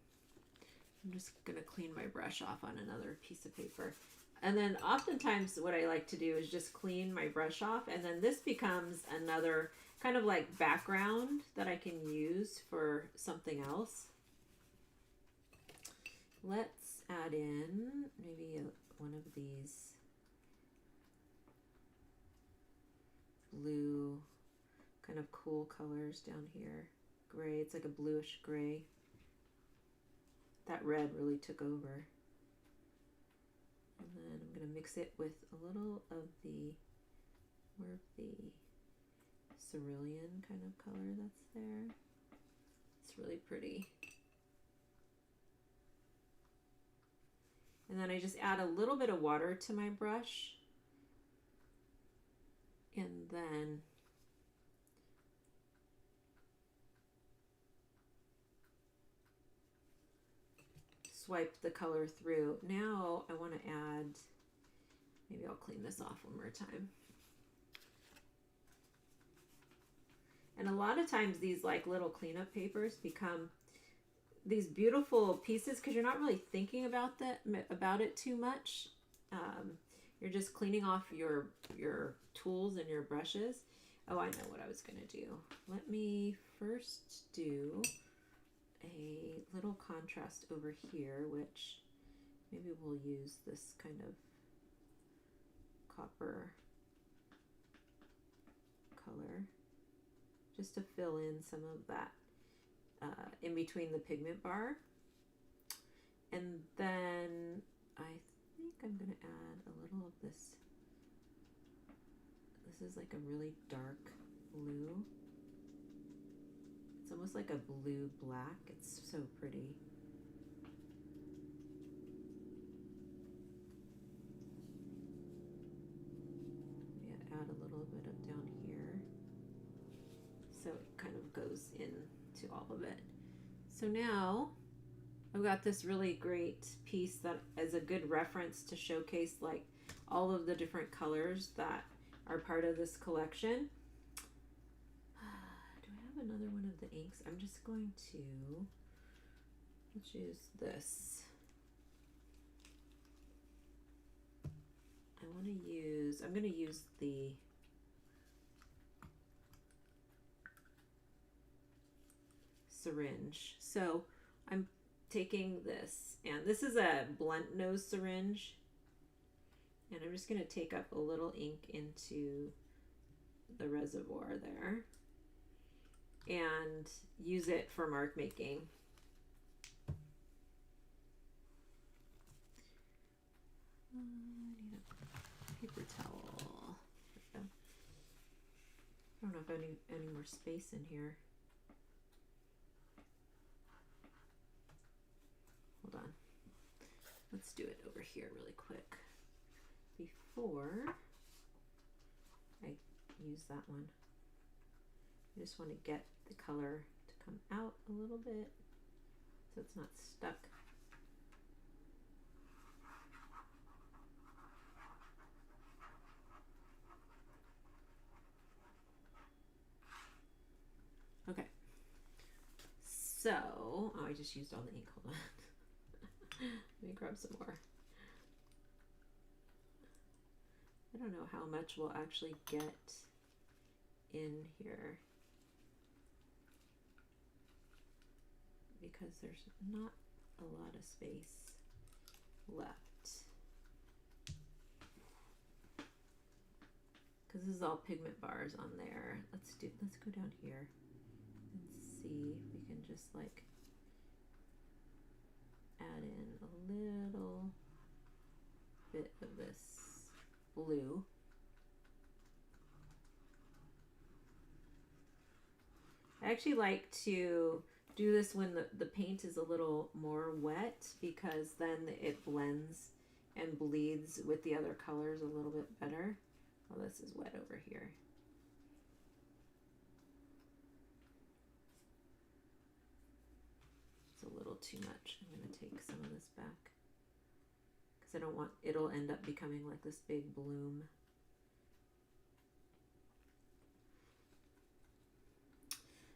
I'm just gonna clean my brush off on another piece of paper. And then oftentimes what I like to do is just clean my brush off, and then this becomes another kind of like background that I can use for something else. Let's add in maybe one of these blue kind of cool colors down here. Gray, it's like a bluish gray. That red really took over. And then I'm going to mix it with a little of the, more of the cerulean kind of color that's there. It's really pretty. And then I just add a little bit of water to my brush. And then swipe the color through. Now I want to add, maybe I'll clean this off one more time. And a lot of times these like little cleanup papers become these beautiful pieces because you're not really thinking about it too much. You're just cleaning off your tools and your brushes. Oh, I know what I was going to do. Let me first do a little contrast over here, which maybe we'll use this kind of copper color just to fill in some of that in between the pigment bar. And then I think I'm going to add a little of this. This is like a really dark blue. It's almost like a blue black. It's so pretty. Yeah, add a little bit of down here. So it kind of goes into all of it. So now I've got this really great piece that is a good reference to showcase like all of the different colors that are part of this collection. Do I have another one of the inks? I'm just going to, let's use this. I'm going to use the syringe. So I'm taking this, and this is a blunt nose syringe, and I'm just going to take up a little ink into the reservoir there and use it for mark making. I need a paper towel. I don't know if I need any more space in here. Hold on. Let's do it over here really quick before I use that one. I just want to get the color to come out a little bit so it's not stuck. Okay. So, oh, I just used all the ink. Hold on. Let me grab some more. I don't know how much we'll actually get in here because there's not a lot of space left. Because this is all pigment bars on there. Let's go down here and see if we can just like add in a little bit of this blue. I actually like to do this when the paint is a little more wet because then it blends and bleeds with the other colors a little bit better. Oh, this is wet over here. It's a little too much. I'm going to take some of this back because I don't want, it'll end up becoming like this big bloom.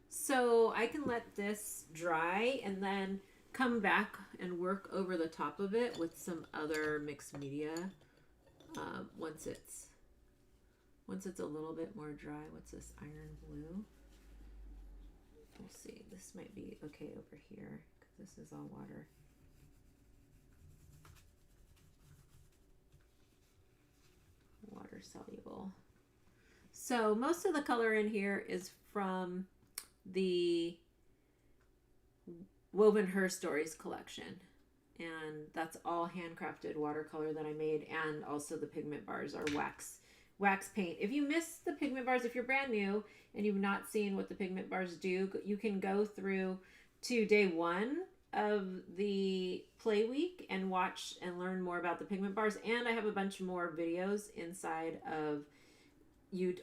So I can let this dry and then come back and work over the top of it with some other mixed media once it's a little bit more dry. What's this, iron blue? We'll see. This might be okay over here because this is all water. Water soluble. So most of the color in here is from the Woven Her Stories collection, and that's all handcrafted watercolor that I made, and also the pigment bars are wax paint. If you missed the pigment bars, if you're brand new and you've not seen what the pigment bars do, you can go through to day 1 of the play week and watch and learn more about the pigment bars. And I have a bunch more videos inside of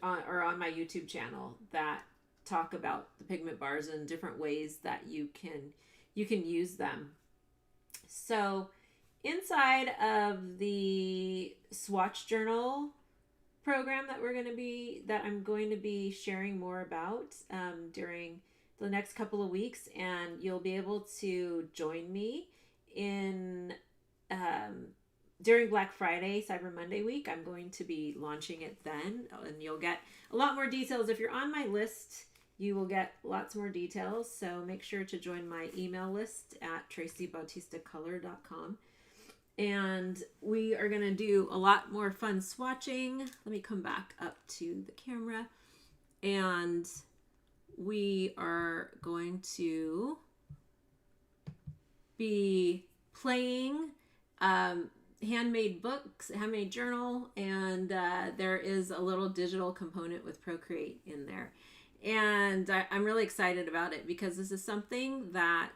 on my YouTube channel that talk about the pigment bars and different ways that you can use them. So inside of the Swatch Journal program that I'm going to be sharing more about during the next couple of weeks, and you'll be able to join me in during Black Friday, Cyber Monday week. I'm going to be launching it then, and you'll get a lot more details. If you're on my list, you will get lots more details, so make sure to join my email list at tracibautistacolor.com. And we are going to do a lot more fun swatching. Let me come back up to the camera. And we are going to be playing handmade books, handmade journal, and there is a little digital component with Procreate in there. And I'm really excited about it because this is something that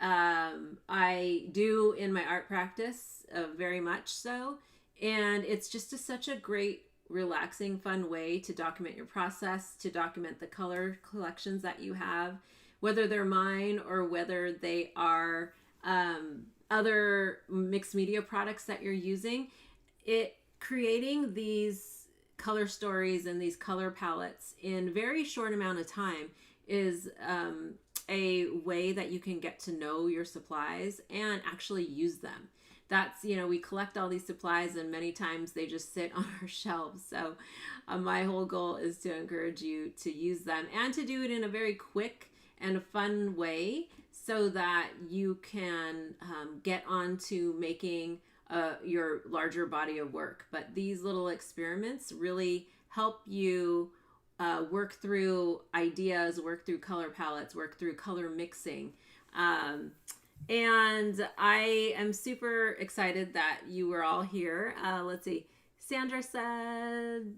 I do in my art practice, very much so. And it's just such a great, relaxing, fun way to document your process, to document the color collections that you have, whether they're mine or whether they are other mixed media products that you're using. Creating these color stories and these color palettes in very short amount of time is a way that you can get to know your supplies and actually use them. That's, we collect all these supplies and many times they just sit on our shelves. So my whole goal is to encourage you to use them and to do it in a very quick and a fun way so that you can get on to making your larger body of work. But these little experiments really help you work through ideas, work through color palettes, work through color mixing. And I am super excited that you were all here. Let's see. Sandra said,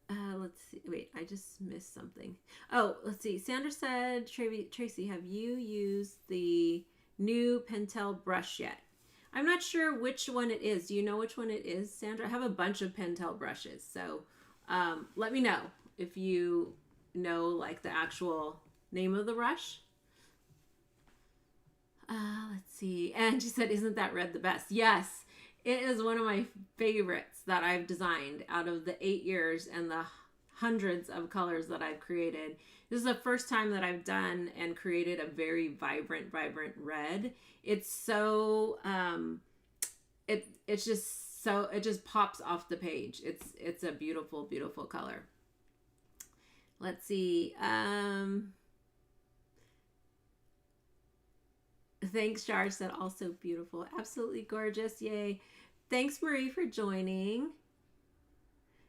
let's see. Wait, I just missed something. Oh, let's see. Sandra said, Traci, have you used the new Pentel brush yet? I'm not sure which one it is. Do you know which one it is, Sandra? I have a bunch of Pentel brushes. So let me know if you know like the actual name of the brush. Let's see. And she said, isn't that red the best? Yes, it is one of my favorites that I've designed out of the 8 years and the hundreds of colors that I've created. This is the first time that I've done and created a very vibrant red. It's so, it just pops off the page. It's a beautiful, beautiful color. Let's see. Thanks, Char said also beautiful. Absolutely gorgeous. Yay. Thanks, Marie, for joining.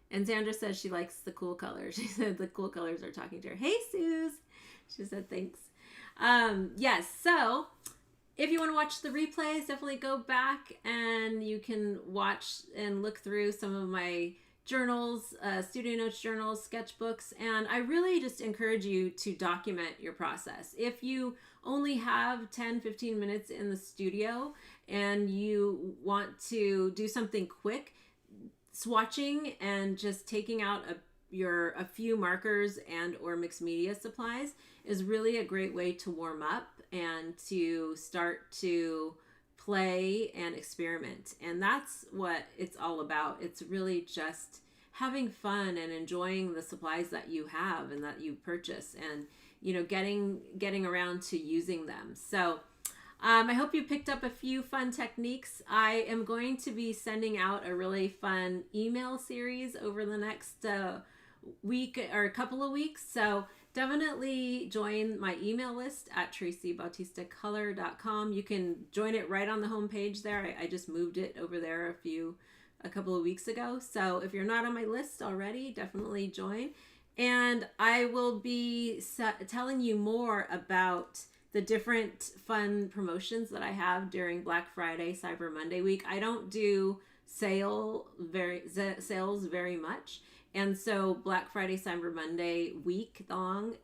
And Sandra says she likes the cool colors. She said the cool colors are talking to her. Hey, Suze. She said thanks. Yes, so if you want to watch the replays, definitely go back and you can watch and look through some of my journals, studio notes journals, sketchbooks, and I really just encourage you to document your process. If you only have 10-15 minutes in the studio and you want to do something quick, swatching and just taking out a few markers and or mixed media supplies is really a great way to warm up and to start to play and experiment. And that's what it's all about. It's really just having fun and enjoying the supplies that you have and that you purchase and, getting around to using them. So I hope you picked up a few fun techniques. I am going to be sending out a really fun email series over the next week or a couple of weeks. So definitely join my email list at tracibautistacolor.com. You can join it right on the homepage there. I just moved it over there a couple of weeks ago. So if you're not on my list already, definitely join. And I will be telling you more about the different fun promotions that I have during Black Friday, Cyber Monday week. I don't do sales very much. And so Black Friday, Cyber Monday week long,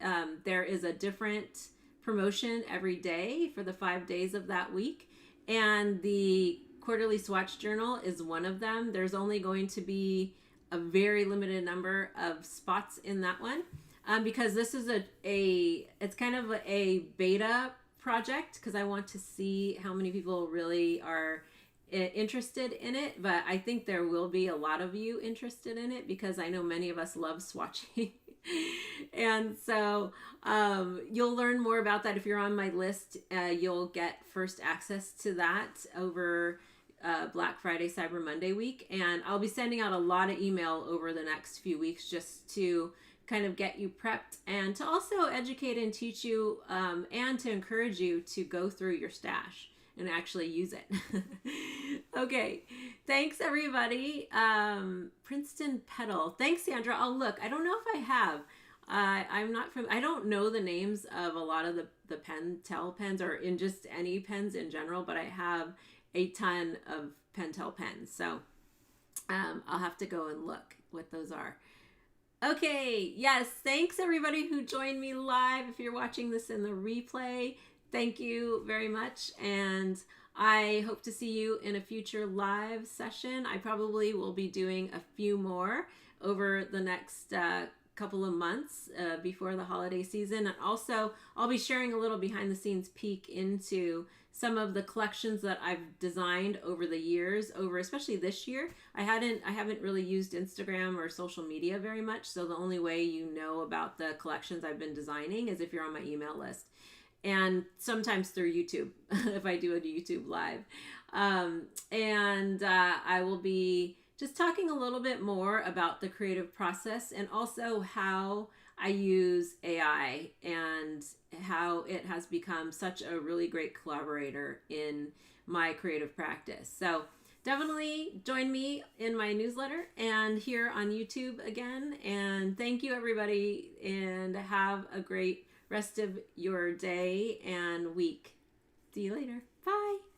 there is a different promotion every day for the 5 days of that week. And the Quarterly Swatch Journal is one of them. There's only going to be a very limited number of spots in that one. Because this is it's kind of a beta project because I want to see how many people really are interested in it, but I think there will be a lot of you interested in it because I know many of us love swatching. And so you'll learn more about that. If you're on my list, you'll get first access to that over Black Friday, Cyber Monday week. And I'll be sending out a lot of email over the next few weeks just to kind of get you prepped and to also educate and teach you and to encourage you to go through your stash and actually use it. Okay, thanks everybody. Princeton Petal. Thanks, Sandra. I'll look. I don't know if I have. I don't know the names of a lot of the Pentel pens, or in just any pens in general, but I have a ton of Pentel pens. So I'll have to go and look what those are. Okay, yes, thanks everybody who joined me live. If you're watching this in the replay, thank you very much. And I hope to see you in a future live session. I probably will be doing a few more over the next couple of months before the holiday season. And also, I'll be sharing a little behind the scenes peek into some of the collections that I've designed over the years, especially this year. I haven't really used Instagram or social media very much, so the only way you know about the collections I've been designing is if you're on my email list, and sometimes through YouTube if I do a YouTube live. I will be just talking a little bit more about the creative process, and also how I use AI and how it has become such a really great collaborator in my creative practice. So definitely join me in my newsletter and here on YouTube again. And thank you everybody, and have a great rest of your day and week. See you later. Bye.